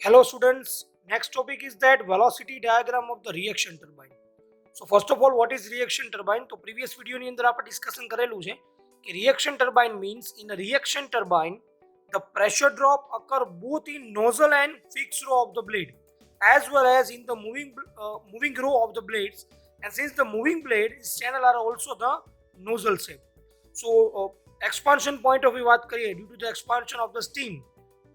Hello students, next topic is that velocity diagram of the reaction turbine. So first of all, what is reaction turbine? તો previous video ની અંદર આપણે discussion કરેલું છે કે reaction turbine means in a reaction turbine the pressure drop occur both in nozzle and fixed row of the blade as well as in the moving row of the blades, and since the moving blade channel are also the nozzle shape. So expansion point of view વાત કરીએ, due to the expansion of the steam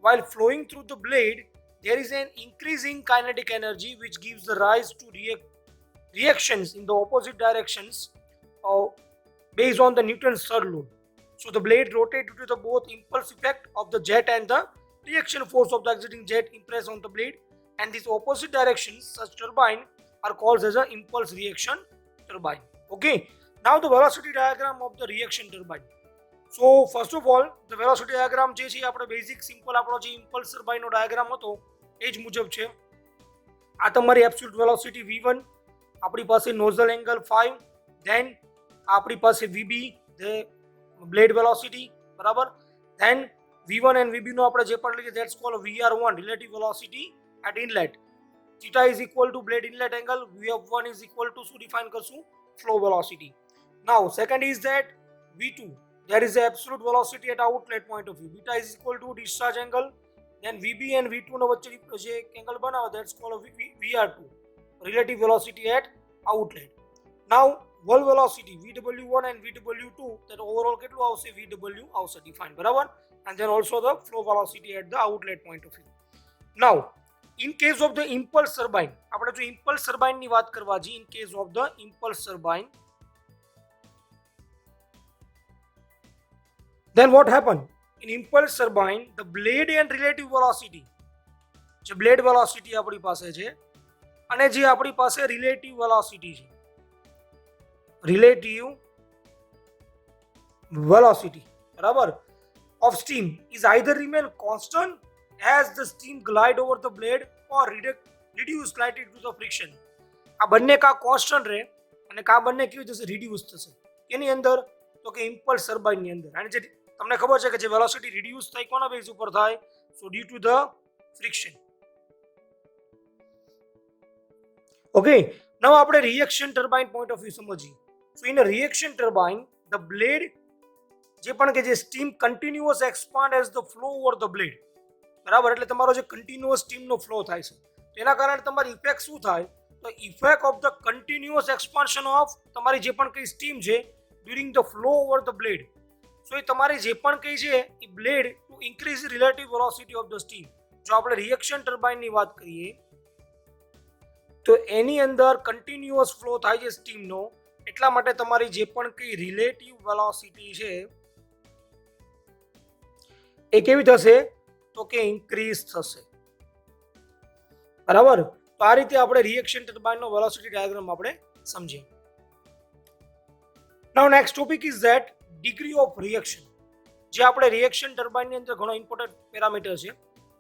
while flowing through the blade there is an increasing kinetic energy which gives the rise to reactions in the opposite directions based on the Newton's third law. So the blade rotates due to the both impulse effect of the jet and the reaction force of the exiting jet impress on the blade, and these opposite directions such turbine are called as an impulse reaction turbine. Okay, now the velocity diagram of the reaction turbine. So first of all, the velocity diagram જે છે આપણે basic simple આપણો જે impulse ટર્બાઇનનો diagram હતો એ જ મુજબ છે. આ તમારી એબ્સોલ્યુટ વેલોસિટી v1, આપણી પાસે નોઝલ એંગલ 5, ધેન આપણી પાસે vb the blade velocity, બરાબર. ધેન v1 and vb નો આપણે જે પણ લઈએ that's cold vr1 relative velocity at inlet. theta is equal to blade inlet angle, vf1 is equal to શું ડિફાઇન કરશું flow velocity. Now second is that v2, there is the absolute velocity at outlet point of view, beta is equal to discharge angle, then vb and v2 નો વચ્ચે જે angle બનાવો that's called vr2 relative velocity at outlet. Now wall velocity vw1 and vw2, that overall કેટલું આવશે vw આવશે define, બરાબર, and then also the flow velocity at the outlet point of view. Now in case of the impulse turbine, આપણે જો impulse turbine ની વાત કરવા જી, in case of the impulse turbine, then what happened in impulse turbine, the blade and relative velocity, જે blade velocity આપણી પાસે છે અને જે આપણી પાસે relative velocity છે, relative velocity, બરાબર, of steam is either remain constant as the steam glide over the blade or reduce slightly due to the friction. આ બંને કા કોન્સ્ટન્ટ રહે અને કા બંને કેવું થશે રિડ્યુસ થશે એની અંદર, તો કે ઇમ્પલ્સ ટર્બાઇન ની અંદર. અને જે તમને ખબર છે કે જે વેલોસિટી રિડ્યુસ થાય કોના બેઝ ઉપર થાય, so due to the friction. Okay, now આપણે reaction turbine point of view સમજીએ. So in a reaction turbine the blade જે પણ કે જે steam continuous expand as the flow over the blade, બરાબર, એટલે તમારો જે કન્ટિન્યુઅસ સ્ટીમનો ફ્લો થાય છે તેના કારણે તમારી ઇફેક્ટ શું થાય, તો effect of the continuous expansion of તમારી જે પણ કઈ સ્ટીમ છે during the flow over the blade. So એ તમારી જે પણ કઈ છે એ blade to increase relative velocity of the steam. જો આપણે રિએક્શન ટર્બાઇનની વાત કરીએ તો એની અંદર કન્ટિન્યુઅસ ફ્લો થાય છે સ્ટીમનો, એટલા માટે તમારી જે પણ કઈ રિલેટિવ વેલોસિટી છે એ કેવી થશે, તો કે ઇન્ક્રીઝ થશે, બરાબર. તો આ રીતે આપણે રિએક્શન ટર્બાઇનનો વેલોસિટી ડાયાગ્રામ આપણે સમજીએ. Now next topic is that degree of reaction. જે આપણે રિએક્શન ટર્બાઇનની અંદર ઘણો ઇમ્પોર્ટન્ટ પેરામીટર છે.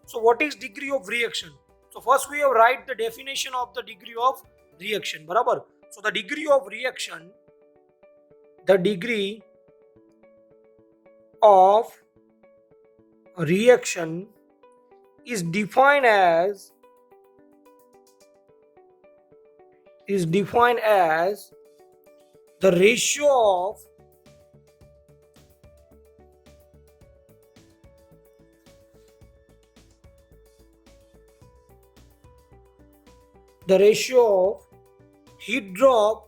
So what is degree of reaction? So first we have write the definition of the degree of reaction, બરાબર. So the degree of reaction, the degree of reaction is defined as the ratio of heat drop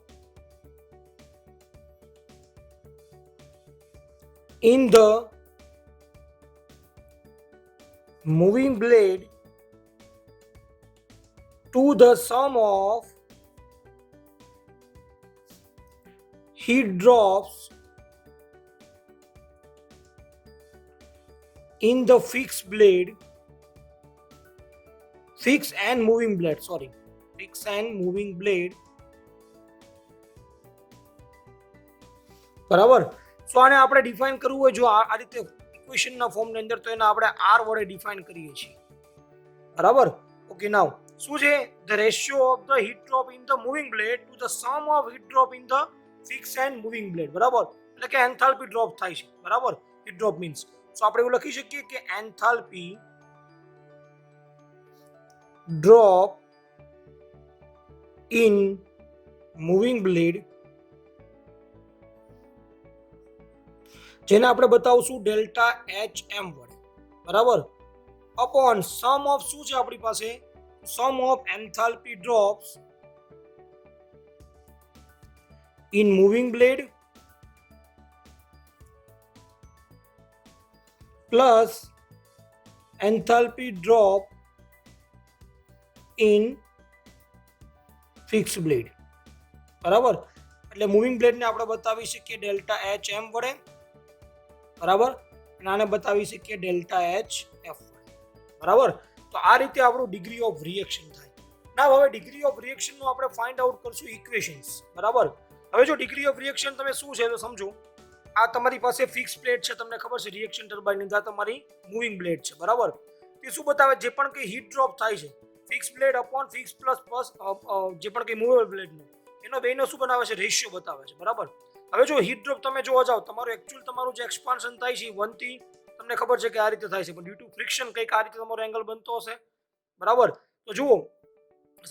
in the moving blade to the sum of heat drops in the fixed and moving blade, બરાબર. સો આને આપણે define કરવું હોય જો આ રીતે ઇક્વેશનના ફોર્મની અંદર, તો એને આપણે આર વડે ડિફાઇન કરીએ છીએ, બરાબર. ઓકે, નાઉ શું છે, the ratio of the heat drop in the moving blade to the sum of heat drop in the fix and moving blade, બરાબર. એટલે કે એન્થાલ્પી ડ્રોપ થાય છે, બરાબર. હીટ ડ્રોપ મીન્સ, સો આપણે એવું લખી શકીએ કે enthalpy drop in moving blade, જેને આપણે બતાવશું ડેલ્ટા એચ એમ વડે, બરાબર, અપોન સમ ઓફ શું છે આપણી પાસે, sum of enthalpy drops in moving blade plus enthalpy drop in fix blade, બરાબર. એટલે મૂવિંગ બ્લેડને આપણે બતાવી શકીએ ડેલ્ટા એચ એમ વડે, બરાબર, અને આને બતાવી શકીએ ડેલ્ટા એચ એફ વડે, બરાબર. તો આ રીતે આપણું ડિગ્રી ઓફ રિએક્શન થાય. ના હવે ડિગ્રી ઓફ રિએક્શનનું આપણે ફાઇન્ડ આઉટ કરશું ઇક્વેશન્સ, બરાબર. હવે જો ડિગ્રી ઓફ રિએક્શન તમે શું છે તો સમજો. આ તમારી પાસે ફિક્સ પ્લેટ છે, તમને ખબર છે રિએક્શન ટર્બાઇન ની, આ તમારી મૂવિંગ બ્લેડ છે, બરાબર. તે શું બતાવે, જે પણ કંઈ હીટ ડ્રોપ થાય છે fix blade upon fix plus જે પણ કંઈ મૂવેબલ બ્લેડનો, એનો બેનો શું બનાવે છે, રેશિયો બતાવે છે, બરાબર. હવે જો હીટ ડ્રોપ તમે જોવા જાઓ, તમારું જે એક્સપાન્શન થાય છે 1 થી તમને ખબર છે કે આ રીતે થાય છે, પણ ડ્યુ ટુ ફ્રિક્શન કંઈક આ રીતે તમારો એંગલ બનતો હશે, બરાબર. તો જુઓ,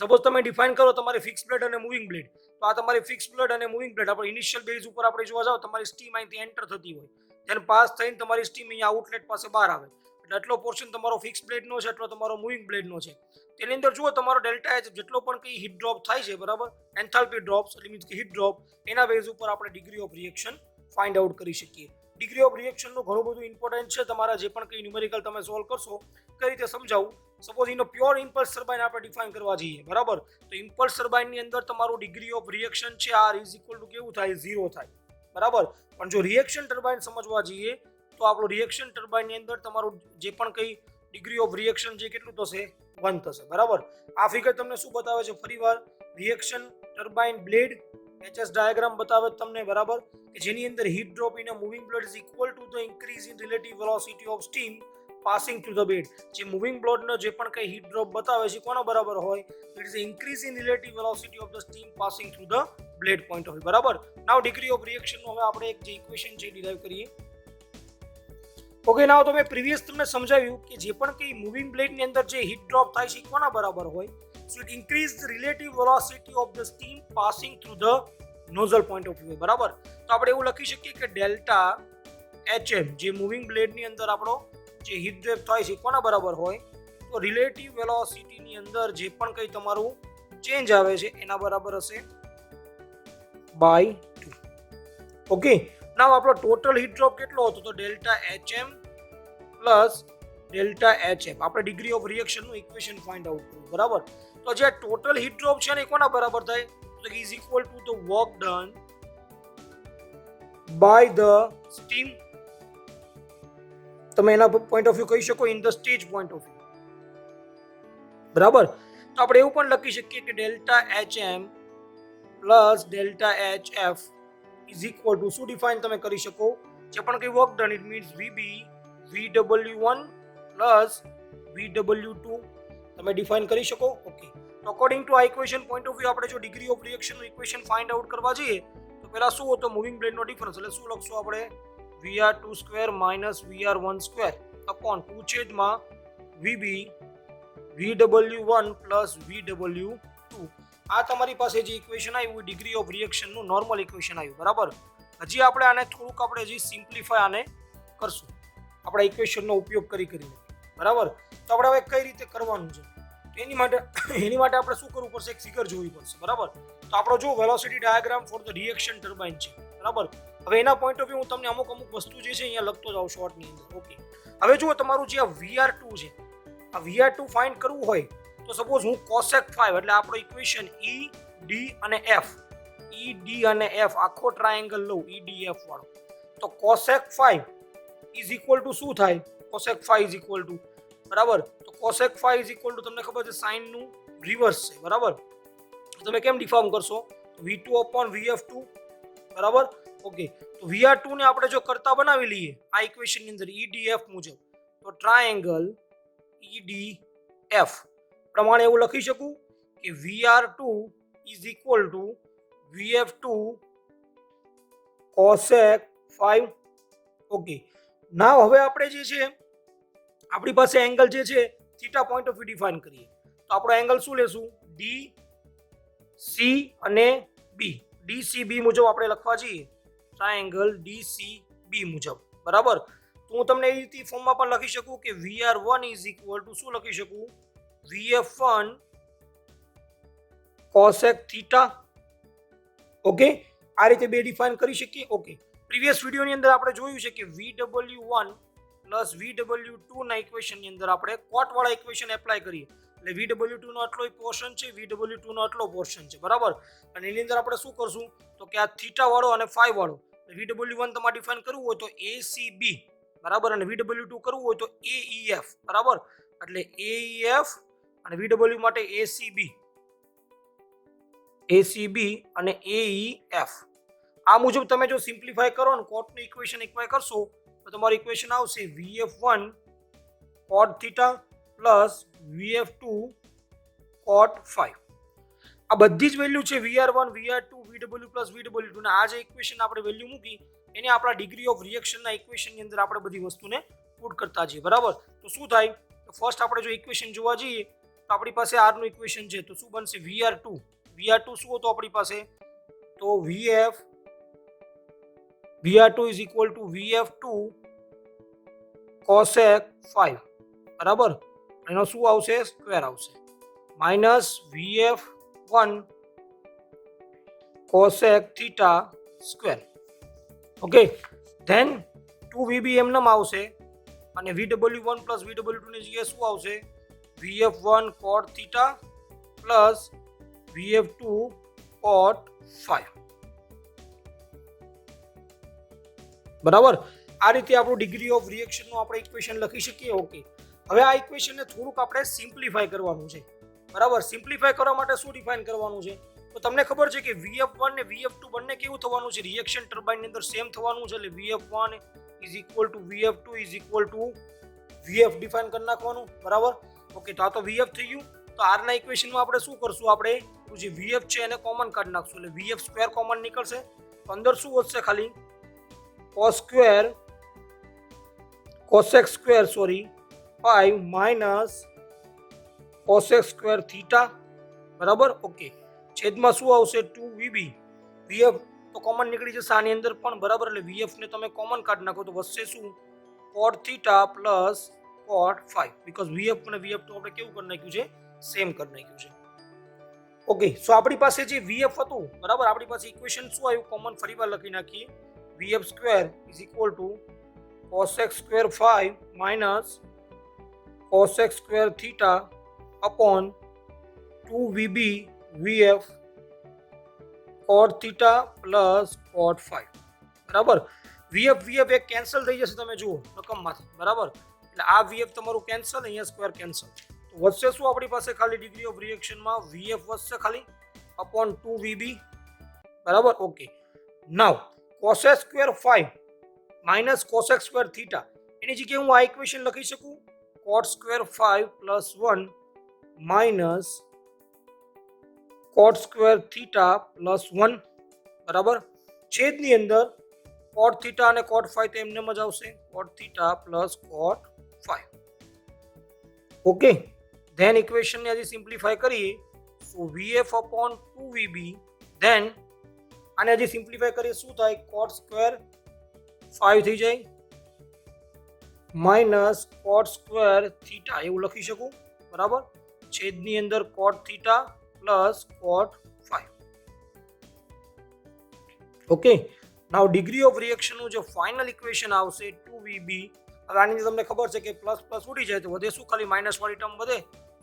સપોઝ તમે ડિફાઇન કરો તમારી ફિક્સ બ્લેડ અને મૂવિંગ બ્લેડ, તો આ તમારી ફિક્સ બ્લેડ અને મૂવિંગ બ્લેડ આપણે ઇનિશિયલ બેઝ ઉપર આપણે જોવા જાવ, તમારી સ્ટીમ અહીંથી એન્ટર થતી હોય, then પાસ થઈને તમારી સ્ટીમ અહીંયા આઉટલેટ પાસે બહાર આવે, એટલે આટલો પોર્શન તમારો ફિક્સ બ્લેડનો છે, એટલો તમારો મૂવિંગ બ્લેડનો છે. તેની અંદર જુઓ તમારો ડેલ્ટા એચ જેટલો પણ કંઈ હીટ ડ્રોપ થાય છે, બરાબર, એન્થાલ્પી ડ્રોપ્સ એટલે મીન્સ કે હીટ ડ્રોપ, એના બેઝ ઉપર આપણે degree of reaction find out કરી શકીએ. ડિગ્રી ઓફ રિએક્શનનું ઘણું બધું ઇમ્પોર્ટન્ટ છે, તમારા જે પણ કંઈ ન્યુમેરિકલ તમે સોલ્વ કરશો કઈ રીતે સમજાવું. સપોઝ એનો પ્યોર ઇમ્પલ્સ ટર્બાઇન આપણે ડિફાઇન કરવા જઈએ, બરાબર, તો ઇમ્પલ્સ ટર્બાઇનની અંદર તમારું ડિગ્રી ઓફ રિએક્શન છે આર ઇઝ ઇક્વલ ટુ કેવું થાય, 0 થાય, બરાબર. પણ જો રિએક્શન ટર્બાઇન સમજવા જઈએ તો આપણું રિએક્શન ટર્બાઇનની અંદર તમારું જે પણ કંઈ ડિગ્રી ઓફ રિએક્શન છે કેટલું થશે, 1 થશે, બરાબર. આ ફિગર તમને શું બતાવે છે, ફરીવાર reaction turbine blade HS diagram બતાવે તમને, બરાબર, કે જેની અંદર heat drop in a moving blade is equal to the increase in relative velocity of steam passing through the bed. જે મૂવિંગ બ્લેડનો જે પણ કંઈ હીટ ડ્રોપ બતાવે છે કોના બરાબર હોય, it is increase in relative velocity of the steam passing through the blade point of view, બરાબર. નાઉ ડિગ્રી ઓફ રિએક્શનનો હવે આપણે એક જે ઇક્વેશન છે ડિરાઈવ કરીએ. ઓકે, નાઉ તો મેં પ્રીવિયસ તમને સમજાવ્યું કે જે પણ કંઈ મૂવિંગ બ્લેડની અંદર જે હીટ ડ્રોપ થાય છે કોના બરાબર હોય, so it increase the relative velocity of the steam passing through the nozzle point of view, બરાબર. તો આપણે એવું લખી શકીએ કે ડેલ્ટા એચએમ જે મૂવિંગ બ્લેડની અંદર આપણો જે હીટ ડ્રોપ થાય છે કોના બરાબર હોય, તો રિલેટિવ વેલોસિટીની અંદર જે પણ કંઈ તમારું ચેન્જ આવે છે એના બરાબર હશે બાય 2. ઓકે, નાવ આપણો ટોટલ હીટ ડ્રોપ કેટલો હતો, તો delta HM plus delta HF. આપણે ડિગ્રી ઓફ રિએક્શનનું ઇક્વેશન ફાઇન્ડ આઉટ કર્યું, બરાબર. તો જે ટોટલ હીટ ડ્રોપ છે ને એ કોના બરાબર થાય, તો is equal to the work done by the steam. તમે એના પોઈન્ટ ઓફ વ્યૂ કહી શકો in the stage point of view, બરાબર. તો આપણે એવું પણ લખી શકીએ કે delta HM plus delta HF is equal to શું ડિફાઇન તમે કરી શકો, જે પણ કંઈ work done it means VB VW1 plus VW2 તમે ડિફાઇન કરી શકો. ઓકે, તો અકોર્ડિંગ ટુ આ ઇક્વેશન પોઈન્ટ ઓફ વ્યૂ આપણે જો ડિગ્રી ઓફ રિએક્શનનું ઇક્વેશન ફાઇન્ડ આઉટ કરવા જઈએ તો પહેલા શું હતો, મૂવિંગ બ્લેડનો ડિફરન્સ, એટલે શું લખશું આપણે, VR2² minus VR1² upon 2 VB VW1 plus VW2. આ તમારી પાસે જે ઇક્વેશન આવ્યું ડિગ્રી ઓફ રિએક્શનનું નોર્મલ ઇક્વેશન આવ્યું, બરાબર. હજી આપણે આને થોડુંક આપણે હજી સિમ્પ્લિફાય આને કરશું આપણા ઇક્વેશનનો ઉપયોગ કરીને, બરાબર. તો આપણે હવે કઈ રીતે કરવાનું છે, એની માટે આપણે શું કરવું પડશે, એક ફિગર જોવી પડશે, બરાબર. તો આપણો જો velocity diagram for the reaction turbine છે, બરાબર. હવે એના પોઈન્ટ ઓફ વ્યૂ હું તમને અમુક વસ્તુ જે છે અહીંયા લખતો જાઉં શોર્ટની અંદર. ઓકે, હવે જુઓ તમારું જે આ VR2 છે, આ VR2 ફાઇન્ડ કરવું હોય તો સપોઝ હું કોસેક 5 એટલે આપણો ઇક્વેશન ED અને F આખો ટ્રાયેંગલ લઉં EDF વાળો, તો કોસેક 5 ઇઝ ઇક્વલ ટુ શું થાય, કોસેક 5 ઇઝ ઇક્વલ ટુ, બરાબર. તો કોસેક 5 ઇઝ ઇક્વલ ટુ તમને ખબર છે સાઇનનું રિવર્સ છે, બરાબર. તમે કેમ ડિફોર્મ કરશો, V2 અપોન VF2, બરાબર. ઓકે, તો VR2 ને આપણે જો કરતા બનાવી લઈએ આ ઇક્વેશનની અંદર EDF મુજબ, તો ટ્રાયેંગલ EDF પ્રમાણે એવું લખી શકું કે VR2 is equal to VF2 cosec 5. Okay, now હવે આપણે જે છે આપણી પાસે એંગલ જે છે theta point of view define કરીએ. તો આપણો એંગલ શું લેશું? DCB અને B. DCB મુજબ આપણે લખવા જઈએ ટ્રાયેંગલ DCB મુજબ, બરાબર. તો હું તમને એ રીતે ફોર્મમાં પણ લખી શકું કે VR1 ઇઝ ઇક્વલ ટુ શું લખી શકું? VF1 cosec theta. ઓકે, આ રીતે બે ડિફાઇન કરી શકીએ. ઓકે, પ્રીવિયસ વિડીયોની અંદર આપણે જોયું છે કે VW1 પ્લસ VW2 ના ઇક્વેશનની અંદર આપણે કોટ વાળા ઇક્વેશન એપ્લાય કરીએ એટલે VW2 નો આટલો પોર્શન છે, VW2 નો આટલો પોર્શન છે, બરાબર. અને એની અંદર આપણે શું કરશું તો કે આ થીટા વાળો અને ફાઈ વાળો VW1 તમારે ડિફાઇન કરવું હોય તો ACB, બરાબર, અને VW2 કરવું હોય તો AEF, બરાબર. એટલે AEF અને VW માટે ACB અને AEF. આ મુજબ તમે જો સિમ્પ્લિફાય કરો ને કોટનું ઇક્વેશન એપ્લાય કરશો તો તમારું ઇક્વેશન આવશે VF1 cot theta plus VF2 cot phi. આ બધી જ વેલ્યુ છે VR1, VR2, VW plus VW2 ના. આ જે ઇક્વેશન આપણે વેલ્યુ મૂકી એને આપણા ડિગ્રી ઓફ રિએક્શનના ઇક્વેશનની અંદર આપણે બધી વસ્તુને પુટ કરતા જઈએ, બરાબર. તો શું થાય? તો ફર્સ્ટ આપણે જો ઇક્વેશન જોવા જઈએ તો આપણી પાસે R નું ઇક્વેશન છે તો શું બનશે? VR2 શું હતું આપણી પાસે? તો VR2 is equal to VF2 cosec 5, બરાબર. એનો શું આવશે? સ્ક્વેર આવશે minus VF1 cosec theta square. Okay, then 2VB એમનેમ આવશે અને VW1 પ્લસ VW2 ની જગ્યાએ શું આવશે? VF1 cot theta plus VF2 cot 5, બરાબર. આ રીતે આપણું ડિગ્રી ઓફ રિએક્શનનું આપણે ઇક્વેશન લખી શકીએ. ઓકે, હવે આ ઇક્વેશનને થોડુંક આપણે સિમ્પ્લિફાય કરવાનું છે, બરાબર. સિમ્પ્લિફાય કરવા માટે શું ડિફાઇન કરવાનું છે? તો તમને ખબર છે કે VF1 ને VF2 બંને કેવું થવાનું છે? રિએક્શન ટર્બાઇનની અંદર સેમ થવાનું છે. એટલે VF1 is equal to VF2 is equal to VF define કરી નાખવાનું, બરાબર. ઓકે, તો આ તો VF થઈ ગયું. તો R ના ઇક્વેશનમાં આપણે શું કરશું? આપણે જે VF છે એને કોમન કાઢી નાખશું એટલે VF સ્ક્વેર કોમન નીકળશે. તો અંદર શું વધશે? ખાલી cosec square 5 minus cosec square theta, બરાબર. ઓકે, છેદમાં શું આવશે? 2VB. VF તો કોમન નીકળી જશે આની અંદર પણ, બરાબર. એટલે VF ને તમે કોમન કાઢી નાખો તો વધશે શું? cot theta plus cot 5, because VF અને VF2 આપણે કેવું કરી નાખ્યું છે? સેમ કરી નાખ્યું છે. ઓકે, સો આપણી પાસે જે VF હતું, બરાબર, આપણી પાસે ઇક્વેશન શું આવ્યું? કોમન ફરીવાર લખી નાખીએ. VF square is equal two cosec square 5 minus cosec square theta upon 2VB VF cot theta plus cot 5, બરાબર. VF એક કેન્સલ થઈ જશે, તમે જુઓ રકમમાંથી, બરાબર. એટલે આ VF તમારું કેન્સલ, અહીંયા સ્ક્વેર કેન્સલ. તો વધશે શું આપણી પાસે? ખાલી ડિગ્રી ઓફ રિએક્શનમાં VF વધશે ખાલી અપોન 2VB, બરાબર. Okay, now cosec square 5 minus cosec square theta એની જગ્યાએ હું આ ઇક્વેશન લખી શકું cot square 5 plus 1 minus cot square theta plus 1, બરાબર. છેદની અંદર cot થીટા અને cot 5 તો એમને જ આવશે, cot theta plus cot 5. Okay, then ઇક્વેશનને હજી સિમ્પ્લિફાય કરીએ તો VF અપોન 2VB, ધેન આને હજી સિમ્પ્લિફાય કરીએ શું થાય? cot સ્ક્વેર 5 થઈ જાય માઇનસ cot સ્ક્વેર થીટા એવું લખી શકું, બરાબર. છેદની અંદર cot theta plus cot 5. Okay, now degree of રિએક્શનનું જે ફાઇનલ ઇક્વેશન આવશે 2VB. હવે આની તમને ખબર છે કે પ્લસ પ્લસ ઉડી જાય તો વધે શું? ખાલી માઇનસ વાળી ટર્મ વધે.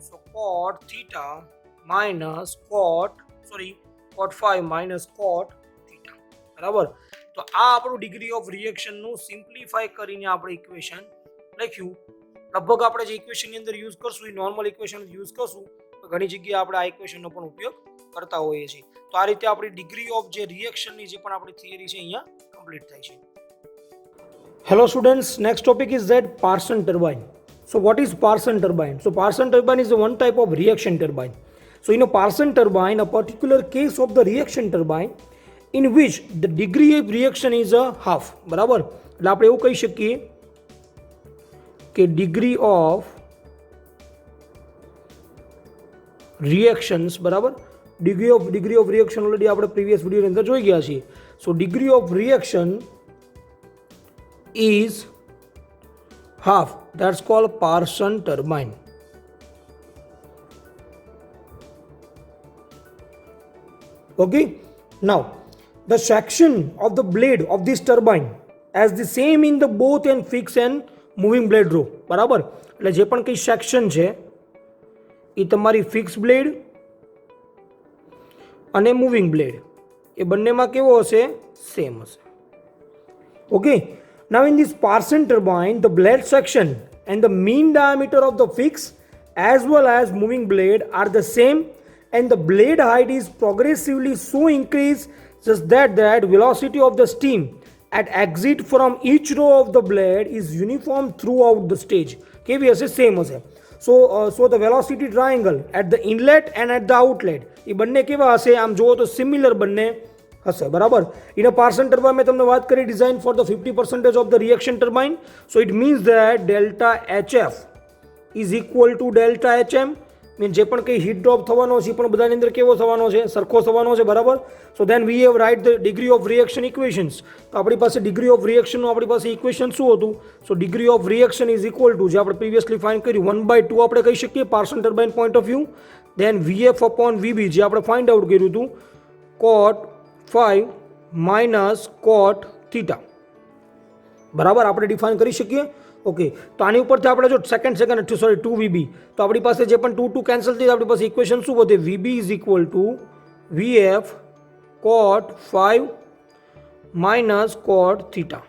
સો cot theta minus cot 5 minus cot theta, બરાબર. તો આ આપણું ડિગ્રી ઓફ રિએક્શનનું સિમ્પ્લિફાય કરીને આપણે ઇક્વેશન લખ્યું. લગભગ આપણે જે ઇક્વેશનની અંદર યુઝ કરશું એ નોર્મલ ઇક્વેશન યુઝ કરશું તો ઘણી જગ્યાએ આપણે આ ઇક્વેશનનો પણ ઉપયોગ કરતા હોઈએ છીએ. તો આ રીતે આપણી ડિગ્રી ઓફ જે રિએક્શનની જે પણ આપણી થિયરી છે અહીંયા કમ્પ્લીટ થાય છે. Hello students, next topic is that Parsons turbine. So what is Parsons turbine? So Parsons turbine is one type of reaction turbine. So in a Parsons turbine, a particular case of the reaction turbine in which the degree of reaction is a half, બરાબર. એટલે આપણે એવું કહી શકીએ કે degree of reactions, બરાબર. Degree of reaction already આપણે previous વિડીયોની અંદર જોઈ ગયા છીએ. So degree of reaction is half. That's called Parsons turbine. Okay. Now, the section of the blade of this turbine as the same in the both and fixed and moving blade row. બરાબર. એટલે જે પણ કઈ section છે એ તમારી fix blade અને moving blade એ બંનેમાં કેવો હશે? સેમ હશે. Okay. Now in this Parsons turbine, the blade section and the mean diameter of the fixed as well as moving blade are the same, and the blade height is progressively so increased such that velocity of the steam at exit from each row of the blade is uniform throughout the stage. કેવી હશે? Same હશે. So the velocity triangle at the inlet and at the outlet એ બંને કેવા હશે? આમ જુઓ તો similar બંને હશે. બરાબર. ઇન અ પાર્સન ટર્બાઇન મેં તમને વાત કરી design for the 50% of the reaction turbine. So it means that delta HF is equal to delta HM. Mean જે પણ કંઈ હીટ ડ્રોપ થવાનો છે એ પણ બધાની અંદર કેવો થવાનો છે? સરખો થવાનો છે. બરાબર. So then we have write the degree of reaction equations. તો આપણી પાસે ડિગ્રી ઓફ રિએક્શનનું આપણી પાસે ઇક્વેશન શું હતું? So degree of reaction is equal to જે આપણે પ્રીવિયસલી ફાઇન્ડ કર્યું 1/2 આપણે કહી શકીએ parsons turbine point of view. Then VF upon VB જે આપણે ફાઇન્ડ આઉટ કર્યું હતું કોટ 5 માઇનસ કોટ થીટા. બરાબર. આપણે ડિફાઇન કરી શકીએ. ઓકે. તો આની ઉપરથી આપણે જો સેકન્ડ 2VB તો આપણી પાસે જે પણ 2 કેન્સલ થઈ આપણી પાસે ઇક્વેશન શું વધે? VB is equal to VF cot 5 minus cot theta.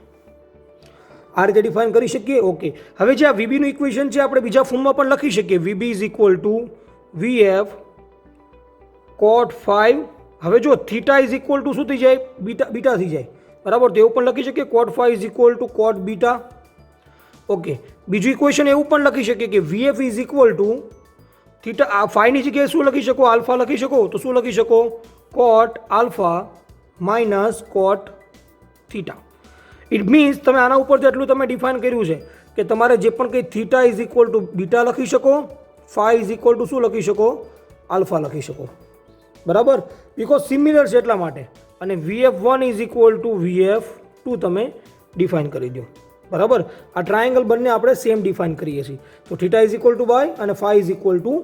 આ રીતે ડિફાઇન કરી શકીએ. ઓકે. હવે જે આ VBનું ઇક્વેશન છે આપણે બીજા ફોર્મમાં પણ લખી શકીએ. VB is equal to VF cot 5. હવે જો થીટા ઇઝ ઇક્વલ ટુ શું થઈ જાય? બીટા થઈ જાય. બરાબર. તો એવું પણ લખી શકીએ cot 5 is equal to cot beta. Okay. બીજું ઇક્વેશન એવું પણ લખી શકીએ કે VF is equal to theta. આ 5ની જગ્યાએ શું લખી શકો? આલ્ફા લખી શકો. તો શું લખી શકો? Cot alpha minus cot theta. It means તમે આના ઉપરથી એટલું તમે ડિફાઇન કર્યું છે કે તમારે જે પણ કંઈ theta is equal two beta લખી શકો, 5 ઇઝ ઇક્વલ ટુ શું લખી શકો? આલ્ફા લખી શકો. બરાબર. બિકોઝ સિમિલર છે એટલા માટે. અને VF1 is equal to VF2 તમે ડિફાઇન કરી દો. બરાબર. આ ટ્રાયંગલ બંને આપણે સેમ ડિફાઇન કરીએ છીએ. તો theta is equal to by અને 5 is equal to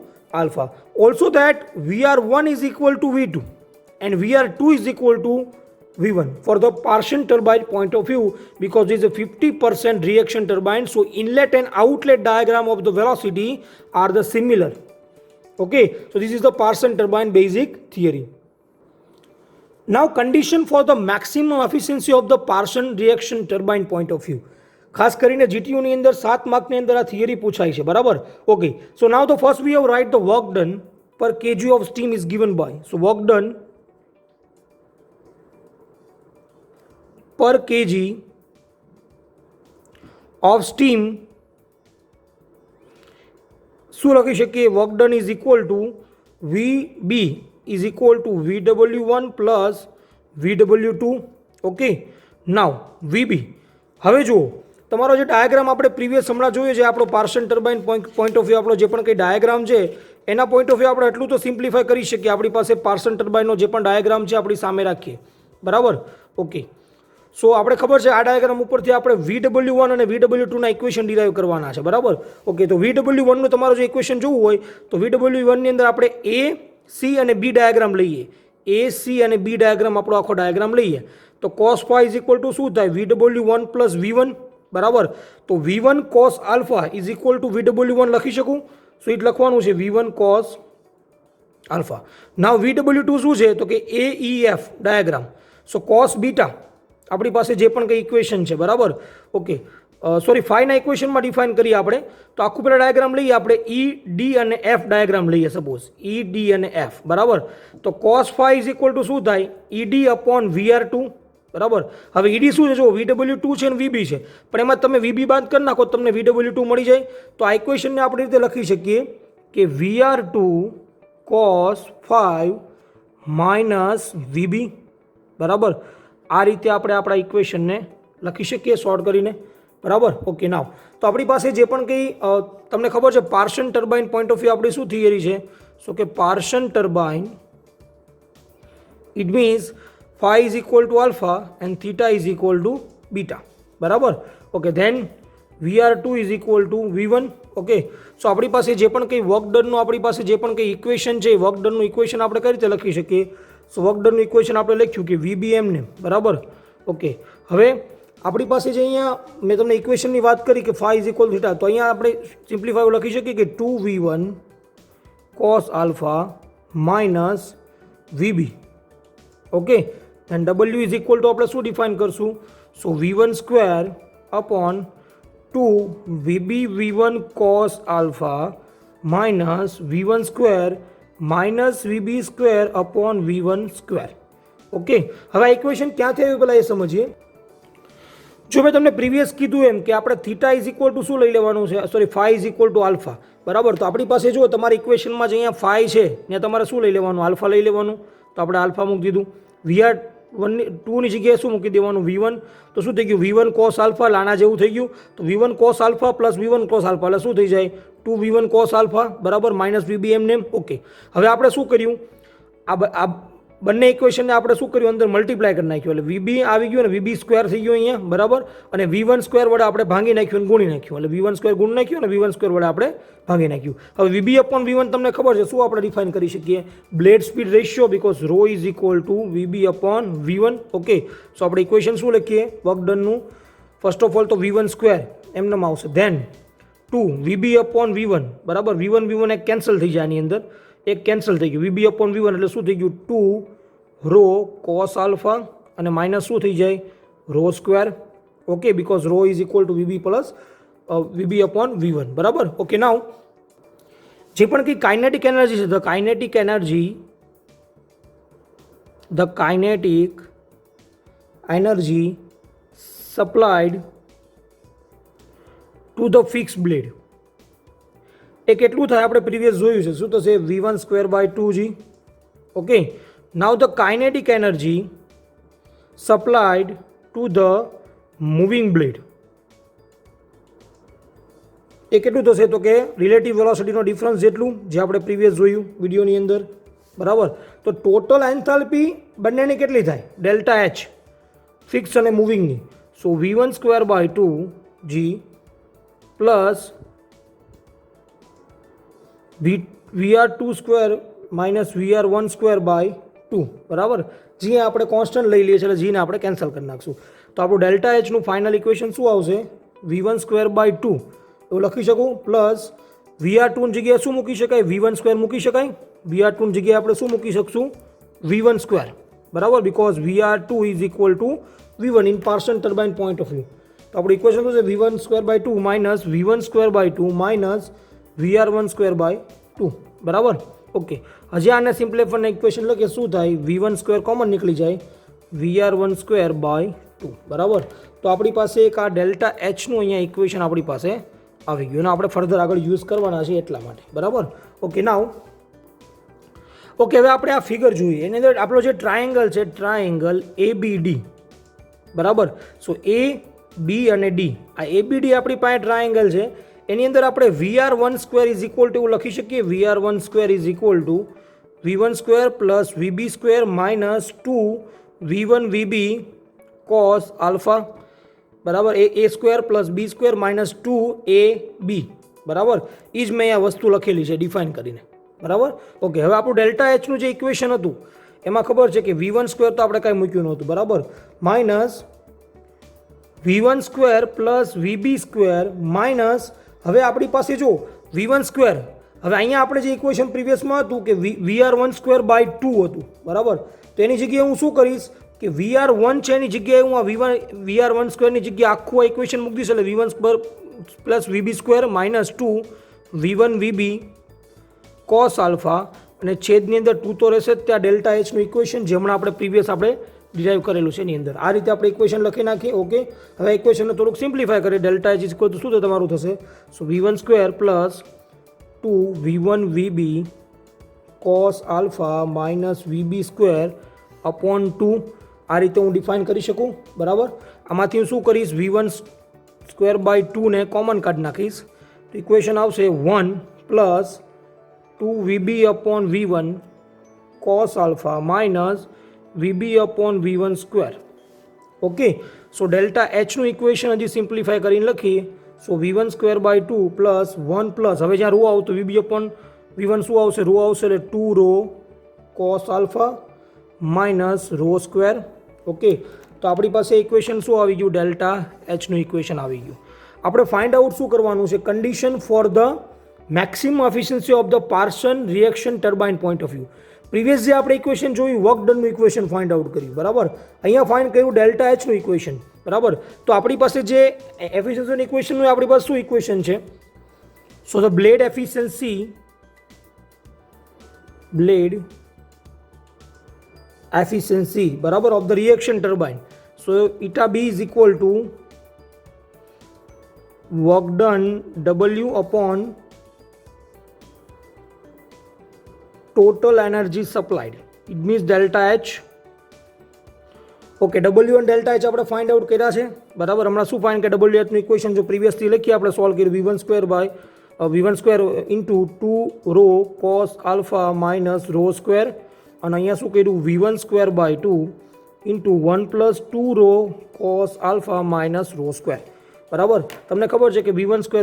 alpha. Also that VR1 is equal to V2 and VR2 is equal to V1 for the Parsons turbine point of view, because this is a 50% reaction turbine, so inlet and outlet diagram of the velocity are the similar. Okay, so this is the Parsons turbine basic theory. Now condition for the maximum efficiency of the Parsons reaction turbine point of view. ખાસ કરીને જીટીયુની અંદર 7 માર્કની અંદર આ theory પૂછાય છે. બરાબર. Okay. So now the first V have write the work done પર kg of steam is given by. So work done per kg of steam શું લખી શકીએ? Work done is equal to VB is equal two VW1 plus VW2. Okay. Now VB. હવે જુઓ તમારો જે diagram આપણે previous હમણાં જોયો છે આપણો પાર્સન ટર્બાઇન પોઈન્ટ ઓફ વ્યૂ આપણો જે પણ કંઈ ડાયાગ્રામ છે એના પોઈન્ટ ઓફ વ્યૂ આપણે એટલું તો સિમ્પ્લિફાય કરી શકીએ. આપણી પાસે પાર્સન ટર્બાઇનનો જે પણ ડાયાગ્રામ છે આપણી સામે રાખીએ. બરાબર. ઓકે. સો આપણે ખબર છે આ ડાયાગ્રામ ઉપરથી આપણે VW1 અને VW2ના ઇક્વેશન ડિરાઈવ કરવાના છે. બરાબર. ઓકે. તો VW1નું તમારું જે ઇક્વેશન જોવું હોય તો VW1ની અંદર આપણે A, C અને B ડાયાગ્રામ લઈએ. A, C અને B ડાયાગ્રામ આપણો આખો ડાયાગ્રામ લઈએ તો cos phi is equal to શું થાય? VW1 plus V1. બરાબર. તો V1 cos alpha is equal two VW1 લખી શકું. સો ઇટ લખવાનું છે V1 cos આલ્ફા. નાવ VW2 શું છે? તો કે AEF ડાયાગ્રામ. સો cos બીટા આપણી પાસે જે પણ કંઈ ઇક્વેશન છે. બરાબર. ઓકે. સોરી 5ના ઇક્વેશનમાં ડિફાઇન કરીએ આપણે તો આખું પેલા ડાયાગ્રામ લઈએ આપણે ED અને F ડાયાગ્રામ લઈએ. સપોઝ ED અને F. બરાબર. તો cos phi is equal to શું થાય? ED upon VR2. બરાબર. હવે ED શું છે? જો VW2 છે અને VB છે પણ એમાં તમે VB બાદ કરી નાખો તમને VW2 મળી જાય. તો આ ઇક્વેશનને આપણે રીતે લખી શકીએ કે VR2 cos 5 માઇનસ VB. બરાબર. આ રીતે આપણે આપણા ઇક્વેશનને લખી શકીએ શોર્ટ કરીને. બરાબર. ઓકે. નાવ તો આપણી પાસે જે પણ કંઈ તમને ખબર છે પાર્સન ટર્બાઇન પોઈન્ટ ઓફ વ્યૂ આપણી શું થિયરી છે? So કે Parshan turbine, it means phi is equal to alpha and theta is equal to beta. બરાબર. Okay, then VR2 is equal to V1. Okay, so આપણી પાસે જે પણ કંઈ વર્ક ડનનું આપણી પાસે જે પણ કંઈ ઇક્વેશન છે, વર્ક ડનનું ઇક્વેશન આપણે કઈ રીતે લખી શકીએ? સો વર્ક ડનનું ઇક્વેશન આપણે લખ્યું કે VBM ને, બરાબર. ઓકે, હવે આપણી પાસે જે અહીંયા મેં તમને ઇક્વેશનની વાત કરી કે phi is equal to theta, તો અહીંયા આપણે સિમ્પ્લિફાય લખી શકીએ કે 2V1 cos alpha minus VB. Okay, and W is equal to આપણે શું ડિફાઇન કરશું? સો V1 square upon 2 VB V1 cos alpha minus V1 square minus VB square upon V1 square. Okay, હવે આ ઇક્વેશન ક્યાંથી આવ્યું પહેલાં એ સમજીએ. જો મેં તમને પ્રીવિયસ કીધું એમ કે આપણે થીટા ઇઝ ઇક્વલ ટુ શું લઈ લેવાનું છે, sorry phi is equal to alpha, બરાબર. તો આપણી પાસે જો તમારી ઇક્વેશનમાં જે અહીંયા ફાઈ છે ત્યાં તમારે શું લઈ લેવાનું? આલ્ફા લઈ લેવાનું. તો આપણે આલ્ફા મૂકી દીધું. VR1 2ની જગ્યાએ શું મૂકી દેવાનું? V1. તો શું થઈ ગયું? V1 cos આલ્ફા, લાના જેવું થઈ ગયું. તો V1 cos alpha plus V1 cos alpha એટલે શું થઈ જાય? 2V1 cos આલ્ફા બરાબર માઇનસ VB એમને. ઓકે, હવે આપણે શું કર્યું? આ બંને ઇક્વેશનને આપણે શું કર્યું? અંદર મલ્ટીપ્લાય કરી નાખ્યું એટલે VB આવી ગયું અને VB સ્ક્વેર થઈ ગયું અહીંયા, બરાબર. અને V1 સ્ક્વેર વડે આપણે ભાંગી નાખ્યું અને ગુણી નાખ્યું એટલે V1 સ્ક્વેર ગુણ નાખ્યું અને V1 સ્ક્વેર વડે આપણે ભાંગી નાખ્યું. હવે VB અપોન V1 તમને ખબર છે શું આપણે ડિફાઇન કરી શકીએ? Blade speed ratio, because rho is equal to VB upon V1. Okay, so આપણે ઇક્વેશન શું લખીએ વર્ક ડનનું? ફર્સ્ટ ઓફ ઓલ તો V1 સ્ક્વેર એમને આવશે, ધેન 2 VB અપોન V1, બરાબર. V1 એક કેન્સલ થઈ જાય આની અંદર, એક કેન્સલ થઈ ગયું. VB અપોન V1 એટલે શું થઈ ગયું? 2 રો કોસ આલ્ફા અને માઇનસ શું થઈ જાય? Rho square. Okay, because rho is equal to VB plus VB upon V1, બરાબર. ઓકે, નાઉ જે પણ કંઈ કાઇનેટિક એનર્જી છે, the kinetic energy supplied to the fix blade એ કેટલું થાય? આપણે પ્રીવિયસ જોયું છે. શું થશે? V1 square by 2G. Okay, now the kinetic energy supplied to the moving blade એ કેટલું થશે? તો કે રિલેટિવ વેલોસિટીનો ડિફરન્સ જેટલું, જે આપણે પ્રીવિયસ જોયું વિડીયોની અંદર, બરાબર. તો ટોટલ એન્થાલ્પી બંનેની કેટલી થાય? ડેલ્ટા H, ફિક્સ અને મૂવિંગની. So V1 square by 2G plus VR2 square minus VR1 square by 2, બરાબર. જી આપણે કોન્સ્ટન્ટ લઈ લઈએ છીએ એટલે જીને આપણે કેન્સલ કરી નાખશું. તો આપણું ડેલ્ટા એચનું ફાઇનલ ઇક્વેશન શું આવશે? V1 સ્ક્વેર બાય 2 એવું લખી શકું, પ્લસ VR2ની જગ્યાએ શું મૂકી શકાય? V1 સ્ક્વેર મૂકી શકાય. VR2ની જગ્યાએ આપણે શું મૂકી શકશું? V1 સ્ક્વેર, બરાબર, because VR2 is equal to V1 in parsons turbine point of view. તો આપણું ઇક્વેશન શું છે? V1 square by 2 minus V1 square by 2 minus VR1 square by 2, બરાબર. ઓકે, હજી આને સિમ્પ્લિફાઈડ ઇક્વેશન લખીએ શું થાય? V1 સ્ક્વેર કોમન નીકળી જાય, VR1 સ્ક્વેર બાય 2, બરાબર. તો આપણી પાસે એક આ ડેલ્ટા એચનું અહીંયા ઇક્વેશન આપણી પાસે આવી ગયું અને આપણે ફર્ધર આગળ યુઝ કરવાના છે એટલા માટે, બરાબર. ઓકે, નાઉ ઓકે, હવે આપણે આ ફિગર જોઈએ. એની અંદર આપણો જે ટ્રાયેંગલ છે, ટ્રાયેંગલ ABD, બરાબર. સો AB અને D, આ ABD આપણી પાસે ટ્રાયેંગલ છે. એની અંદર આપણે VR1 square is equal two એવું લખી શકીએ, VR1 square is equal to V1 square plus VB square minus 2 V1 VB cos alpha, બરાબર. A square plus B square minus 2AB, બરાબર. એ જ મેં આ વસ્તુ લખેલી છે ડિફાઇન કરીને, બરાબર. ઓકે, હવે આપણું ડેલ્ટા એચનું જે ઇક્વેશન હતું એમાં ખબર છે કે V1 સ્ક્વેર તો આપણે કાંઈ મૂક્યું નહોતું, બરાબર, minus V1 square plus VB square minus, હવે આપણી પાસે જો V1 સ્ક્વેર, હવે અહીંયા આપણે જે ઇક્વેશન પ્રીવિયસમાં હતું કે VR1 સ્ક્વેર બાય 2 હતું, બરાબર. તો એની જગ્યાએ હું શું કરીશ કે VR1 છે એની જગ્યાએ હું આ VR1 સ્ક્વેરની જગ્યાએ આખું આ ઇક્વેશન મૂકી દઈશ એટલે V1 square plus VB square minus 2 V1 VB cos alpha અને છેદની અંદર 2 તો રહેશે ત્યાં ડેલ્ટા એચનું ઇક્વેશન જે હમણાં આપણે પ્રીવિયસ આપણે ડિરાઈવ કરેલું છે એની અંદર. આ રીતે આપણે ઇક્વેશન લખી નાખીએ. ઓકે, હવે ઇક્વેશનને થોડુંક સિમ્પ્લિફાય કરીએ. ડેલ્ટા એચ ઇક્વલ ટુ શું તમારું થશે? સો V1 square plus 2 V1 VB cos alpha minus VB square upon 2. આ રીતે હું ડિફાઇન કરી શકું, બરાબર. આમાંથી હું શું કરીશ? V1 સ્ક્વેર બાય 2 ને કોમન કાઢી નાખીશ તો ઇક્વેશન આવશે 1 plus 2VB upon V1 cos alpha minus VB upon V1 square. Okay, so delta એચનું ઇક્વેશન હજી સિમ્પ્લિફાય કરીને લખીએ. So V1 square by 2 plus 1 plus, હવે જ્યાં રો આવતું VB upon V1 શું આવશે, રો આવશે એટલે 2 rho cos alpha minus rho square. Okay, તો આપણી પાસે ઇક્વેશન શું આવી ગયું, ડેલ્ટા એચનું ઇક્વેશન આવી ગયું. આપણે ફાઇન્ડ આઉટ શું કરવાનું છે, condition for the maximum efficiency of the parsons reaction turbine point of view. Previous જે આપણે ઇક્વેશન જોયું વર્ક ડનનું ઇક્વેશન ફાઇન્ડ આઉટ કર્યું, બરાબર. અહીંયા ફાઇન્ડ કર્યું ડેલ્ટા એચનું ઇક્વેશન, બરાબર. તો આપણી પાસે જે એફિશિયન્સીનું ઇક્વેશનનું આપણી પાસે શું ઇક્વેશન છે, સો ધ બ્લેડ એફિશિયન્સી બરાબર of the reaction turbine. So eta B is equal to work done W upon total energy supplied. It means delta H. Okay, W અને ડેલ્ટા એચ આપણે ફાઇન્ડ આઉટ કર્યા છે, બરાબર. હમણાં શું find કે W એચનું ઇક્વેશન જો પ્રીવિયસલી લખીએ આપણે સોલ્વ કર્યું V1 square into 2 rho cos alpha minus rho square, અને અહીંયા શું કર્યું V1 square by 2 into 1 plus 2 rho cos alpha minus rho square, બરાબર. તમને ખબર છે કે V1 સ્ક્વેર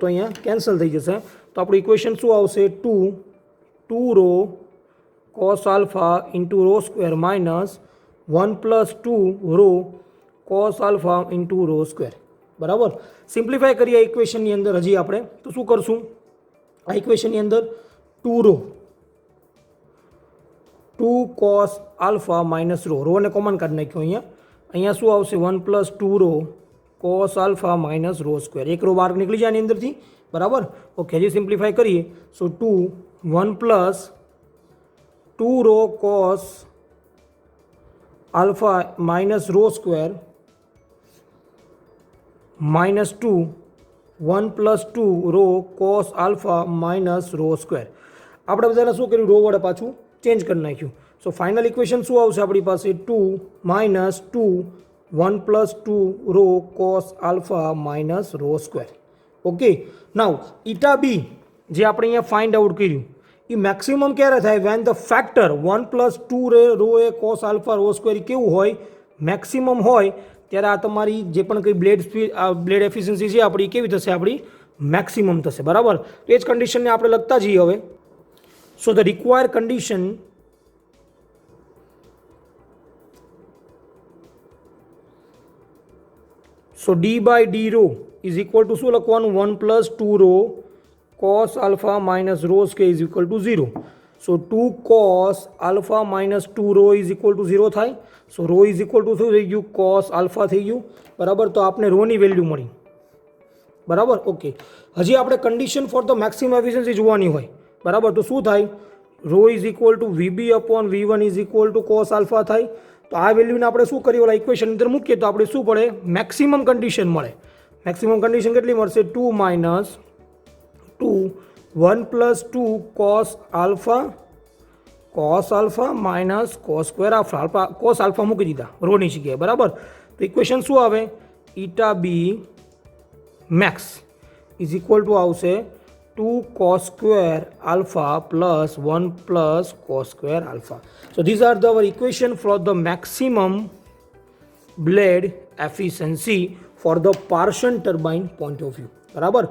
તો અહીંયા કેન્સલ થઈ જશે, તો આપણું ઇક્વેશન શું આવશે, 2 rho cos alpha into rho square minus 1 plus 2 rho cos alpha into rho square, બરાબર. સિમ્પ્લિફાય કરીએ ઇક્વેશનની અંદર હજી આપણે તો શું કરશું, આ ઇક્વેશનની અંદર 2 કોસ આલ્ફા માઇનસ રોને કોમન કાઢી નાખ્યો. અહીંયા શું આવશે 1 plus 2 rho cos alpha minus rho square, એક રો બહાર નીકળી જાય આની અંદરથી, બરાબર. ઓકે, હજી સિમ્પ્લિફાય કરીએ. So 1 plus 2 rho cos alpha minus rho square minus 1 plus 2 rho cos alpha minus rho square. આપણે બધાને શું કર્યું, રો વડે પાછું ચેન્જ કરી નાખ્યું. સો ફાઇનલ ઇક્વેશન શું આવશે આપણી પાસે, 2 minus 1 plus 2 rho cos alpha minus rho square. Okay, now eta B જે આપણે અહીંયા ફાઇન્ડ આઉટ કર્યું એ મેક્સિમમ ક્યારે થાય, when the factor 1 plus 2 rho એ કોસ આલ્ફા રો સ્ક્વેર કેવું હોય, મેક્સિમમ હોય, ત્યારે આ તમારી જે પણ કંઈ બ્લેડ એફિશિયન્સી છે આપણી કેવી થશે, આપણી મેક્સિમમ થશે, બરાબર. તો એ જ કન્ડિશનને આપણે લખતા જઈએ હવે. So the require condition so D by D rho is equal to શું લખવાનું, 1 plus 2 rho cos alpha minus rho square is equal to 0. So 2 cos alpha minus 2 rho is equal to 0 થાય. So rho is equal to શું થઈ ગયું, cos alpha થઈ ગયું, બરાબર. તો આપણે રોની વેલ્યુ મળી, બરાબર. ઓકે, હજી આપણે condition for the maximum efficiency જોવાની હોય, બરાબર. તો શું થાય, rho is equal to VB upon V1 is equal to cos alpha થાય. તો આ વેલ્યુને આપણે શું કરીએ, ઓલા ઇક્વેશન અંદર મૂકીએ તો આપણે શું પડે, મેક્સિમમ કન્ડિશન મળે. મેક્સિમમ કન્ડિશન કેટલી મળશે, 2 minus 1 plus 2 cos alpha minus cos square alpha, cos alpha મૂકી દીધા રોની જગ્યાએ, બરાબર. તો ઇક્વેશન શું આવે, ઇટા બી મેક્સ ઇઝ ઇક્વલ ટુ આવશે 2 cos square alpha plus 1 plus cos square alpha. So these are our equation for the maximum blade efficiency for the Parshan turbine point of view, બરાબર.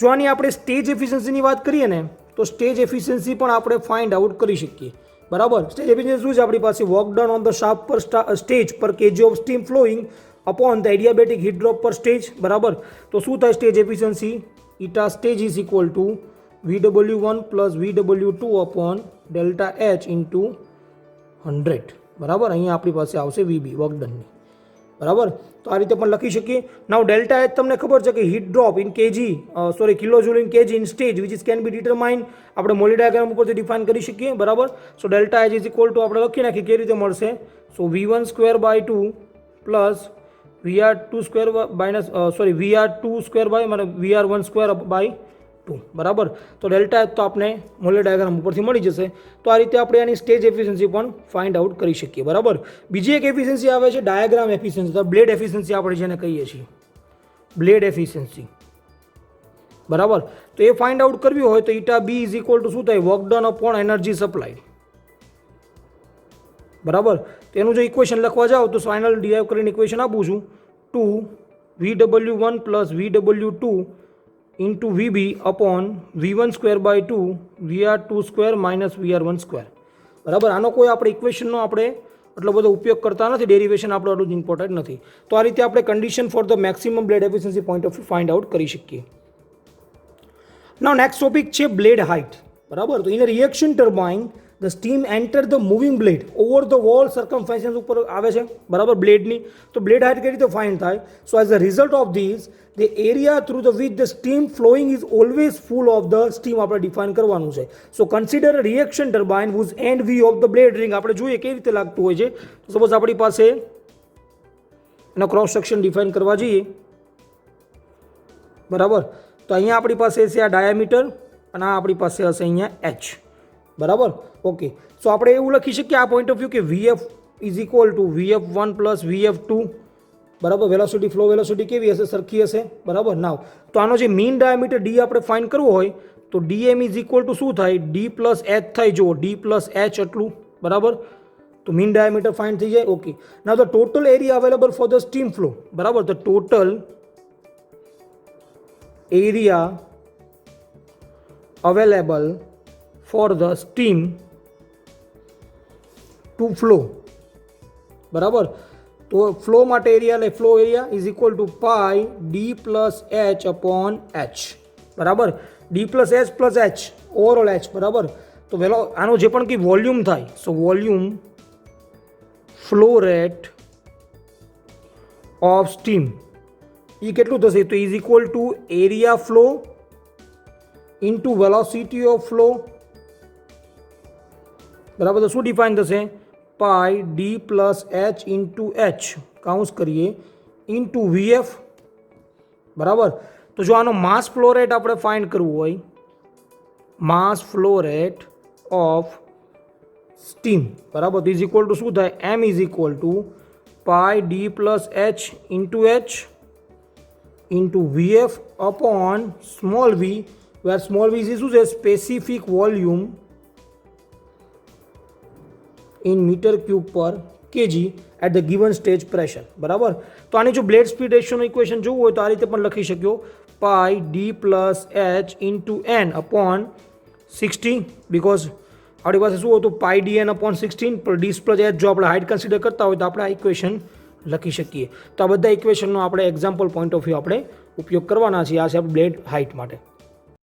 જો આની આપણે સ્ટેજ એફિશિયન્સીની વાત કરીએ ને તો સ્ટેજ એફિશિયન્સી પણ આપણે ફાઇન્ડ આઉટ કરી શકીએ, બરાબર. સ્ટેજ એફિશિયન્સી શું છે આપણી પાસે, work done on the shaft પર સ્ટેજ પર KG of steam flowing upon the adiabatic heat drop પર સ્ટેજ, બરાબર. તો શું થાય stage efficiency, eta stage is equal two VW1 plus VW2 upon delta H into 100, બરાબર. અહીંયા આપણી પાસે આવશે VB વર્ક ડનની, બરાબર. તો આ રીતે પણ લખી શકીએ. નાઉ ડેલ્ટા એચ તમને ખબર છે કે heat drop in kg kilo joule in kg in stage which is can be determine આપણે મોલી ડાયાગ્રામ ઉપરથી ડિફાઇન કરી શકીએ, બરાબર. So delta H is equal to આપણે લખી નાખીએ કેવી રીતે મળશે, so V1 square by 2 plus VR2 square minus VR2 square by VR1 square by 2, બરાબર. તો ડેલ્ટા એચ તો આપણે મોલેર ડાયાગ્રામ ઉપરથી મળી જશે. તો આ રીતે આપણે આની સ્ટેજ એફિશિયન્સી પણ ફાઇન્ડ આઉટ કરી શકીએ, બરાબર. બીજી એક એફિશિયન્સી આવે છે ડાયાગ્રામ એફિશિયન્સી, તો બ્લેડ એફિશિયન્સી આપણે જેને કહીએ છીએ બ્લેડ એફિશિયન્સી, બરાબર. તો એ ફાઇન્ડ આઉટ કરવી હોય તો eta B is equal to શું થાય, work done upon energy supply. બરાબર. તો એનું જો ઇક્વેશન લખવા જાઓ તો ફાઇનલ ડીરાઈવ કરીને ઇક્વેશન આપું છું, 2VW1 plus VW2 into VB upon V1 square by 2 VR2 square minus VR1 square. બરાબર. આનો કોઈ આપણે ઇક્વેશનનો આપણે એટલો બધો ઉપયોગ કરતા નથી, ડેરિવેશન આપણું આટલું જ ઇમ્પોર્ટન્ટ નથી. તો આ રીતે આપણે condition for the maximum blade efficiency point of view find out કરી શકીએ. નાઉ નેક્સ્ટ ટોપિક છે બ્લેડ હાઇટ. બરાબર. તો in reaction turbine the steam enter the moving blade over the wall circumference ઉપર આવે છે. બરાબર. બ્લેડની તો બ્લેડ હાઇટ કઈ રીતે ફાઇન્ડ થાય? So as a result of this the area through the which the steam flowing is always full of the steam આપણે define કરવાનું છે. So consider reaction turbine whose end V of the blade ring. આપણે જોઈએ કેવી રીતે લાગતું હોય છે. તો સપોઝ આપણી પાસે એનો ક્રોસ સેક્શન ડિફાઇન કરવા જઈએ. બરાબર. તો અહીંયા આપણી પાસે છે આ ડાયામીટર અને આ આપણી પાસે હશે અહીંયા એચ. બરાબર. ઓકે. સો આપણે એવું લખી શકીએ આ પોઈન્ટ ઓફ વ્યૂ કે VF is equal two VF1 plus VF2. બરાબર. વેલોસિટી ફ્લો વેલોસિટી કેવી હશે? સરખી હશે. બરાબર. નાવ તો આનો જે મીન ડાયામીટર ડી આપણે ફાઇન્ડ કરવો હોય તો DM ઇઝ ઇક્વલ ટુ શું થાય? D પ્લસ એચ થાય. જુઓ D પ્લસ એચ એટલું. બરાબર. તો મીન ડાયામીટર ફાઇન્ડ થઈ જાય. Okay. Now the total area available for the steam flow. બરાબર. તો total area available for the steam to flow. બરાબર. તો ફ્લો માટે એરિયા એટલે flow area is equal to pi D plus H upon H. બરાબર. D plus H plus H overall H. બરાબર. તો આનો જે પણ કંઈ વોલ્યુમ થાય so volume flow rate of steam એ કેટલું થશે? તો is equal two area flow into velocity of flow. બરાબર. તો શું ડિફાઇન થશે? Pi D plus H into H કાઉન્સ કરીએ ઇન્ટુ VF. બરાબર. તો જો આનો માસ ફ્લો રેટ આપણે ફાઇન્ડ કરવું હોય, mass flow rate of steam. બરાબર. તો ઇઝ ઇક્વલ ટુ શું થાય? M is equal to pi D plus H into H into VF upon small v, where small v શું છે? Specific volume in metre cube પર KG at the given stage pressure. બરાબર. તો આની જો blade speed રેશિયોનું equation જોવું હોય તો આ રીતે પણ લખી શક્યો, pi D plus H into N upon 60. Because આપણી પાસે શું હતું? પાઈ ડી એન અપોન 16 પર ડી પ્લસ એચ. જો આપણે હાઇટ કન્સિડર કરતા હોય તો આપણે આ ઇક્વેશન લખી શકીએ. તો આ બધા ઇક્વેશનનો આપણે એક્ઝામ્પલ પોઈન્ટ ઓફ વ્યૂ આપણે ઉપયોગ કરવાના છીએ. આ છે બ્લેડ હાઇટ માટે.